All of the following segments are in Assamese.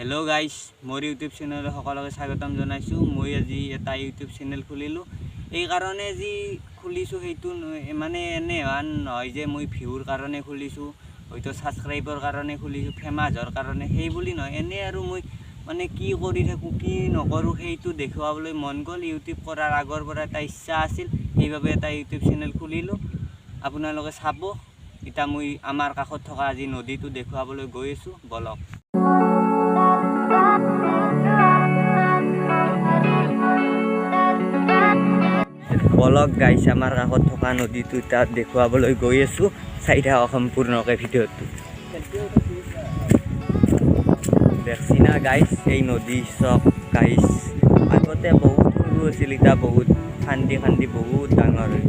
हेलो गाइस मोर यूट्यूब चैनल सकलोके स्वागतम जनाइछु। मैं आज एटा यूट्यूब चैनल खुलिलो এই কাৰণে যি খুলিছো হেতু মানে এনে হান নহয় যে মই ভিউৰ কাৰণে খুলিছো হয়তো সাবস্ক্ৰাইবৰ কাৰণে খুলিছো ফেমাছৰ কাৰণে সেই বুলি নহয় এনে আৰু মই মানে কি কৰি থাকো কি নকৰো হেতু দেখুৱাবলৈ মন গল ইউটিউব কৰাৰ আগৰ পৰা এটা ইচ্ছা আছিল সেইভাবে এটা ইউটিউব চেনেল খুলিলো আপোনালোকে চাব এটা মই আমাৰ কাষত থকা আজি নদীটো দেখুৱাবলৈ গৈ আছো বলক বলক গাইছ আমাৰ কাষত থকা নদীটো তাত দেখুৱাবলৈ গৈ আছো চাই থাকক সম্পূৰ্ণকৈ ভিডিঅ'টো দেখছিনা গাইছ এই নদী চক গাইছ আগতে বহুত সৰু আছিল এটা বহুত খান্দি খান্দি বহুত ডাঙৰ হৈ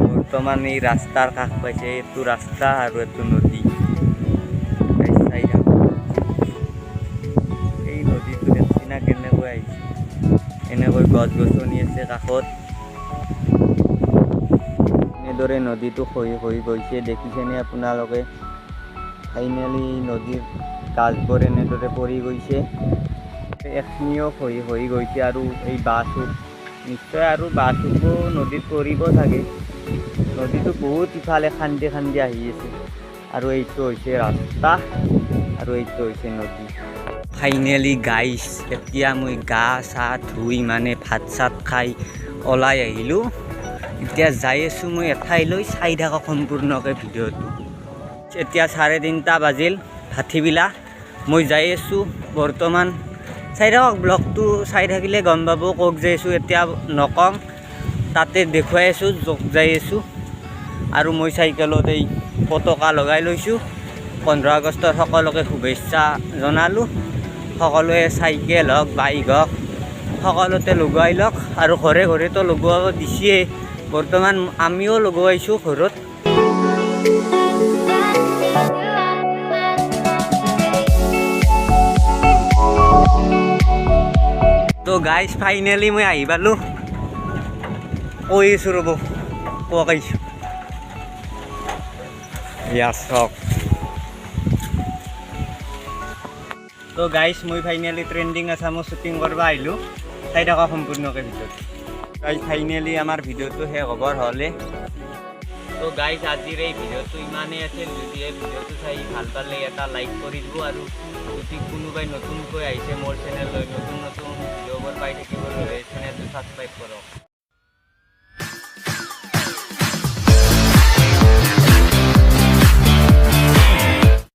বৰ্তমান এই ৰাস্তাৰ কাষ পাইছে এইটো ৰাস্তা আৰু এইটো নদী গাইছ চাই থাকক এই নদীটো দেখছিনা কেনেকৈ আহিছে এনেকৈ গছ গছনি আছে কাষত এনেদৰে নদীটো খহি খহি গৈছে দেখিছেনে আপোনালোকে ফাইনেলি নদীৰ গাছবোৰ এনেদৰে পৰি গৈছে এখনিও খহি খহি গৈছে আৰু এই বাছটো নিশ্চয় আৰু বাছটো নদীত পৰিব থাকে নদীটো বহুত ইফালে খান্দি খান্দি আহি আছে আৰু এইটো হৈছে ৰাস্তা আৰু এইটো হৈছে নদী ফাইনেলি গাইছ এতিয়া মই গা চা ধুই মানে ভাত চাত খাই ওলাই আহিলোঁ এতিয়া যাই আছোঁ মই এঠাইলৈ চাই থাকক সম্পূৰ্ণকৈ ভিডিঅ'টো এতিয়া 3:30 বাজিল ভাটিবিলা মই যাই আছোঁ বৰ্তমান চাই থাকক ব্লগটো চাই থাকিলে গম পাব ক'ত যাই আছোঁ এতিয়া নকওঁ তাতে দেখুৱাই আছোঁ য'ত যাই আছোঁ আৰু মই চাইকেলত এই পতাকা লগাই লৈছোঁ 15 আগষ্টৰ সকলোকে শুভেচ্ছা জনালোঁ সকলোৱে চাইকেল হওক বাইক হওক সকলোতে লগাই লওক আৰু ঘৰে ঘৰেতো লগোৱাব দিছে বৰ্তমান আমিও লগোৱাইছোঁ ঘৰত তো গাইছ ফাইনেলি মই আহি পালোঁ কৈ আছোঁ ৰ'ব কৈছোঁ ইয়াছ হওক তো গাইছ মই ফাইনেলি ট্ৰেণ্ডিং আছামো শ্বুটিং কৰিব আহিলোঁ চাই থকা সম্পূৰ্ণকৈ ভিডিঅ'টো গাইছ ফাইনেলি আমাৰ ভিডিঅ'টো শেষ হ'বৰ হ'লে তো গাইছ আজিৰ এই ভিডিঅ'টো ইমানেই আছিল যদি এই ভিডিঅ'টো চাই ভাল পালে এটা লাইক কৰি দিব আৰু যদি কোনোবাই নতুনকৈ আহিছে মোৰ চেনেললৈ নতুন নতুন ভিডিঅ'বোৰ পাই থাকিবলৈ চেনেলটো ছাবস্ক্ৰাইব কৰক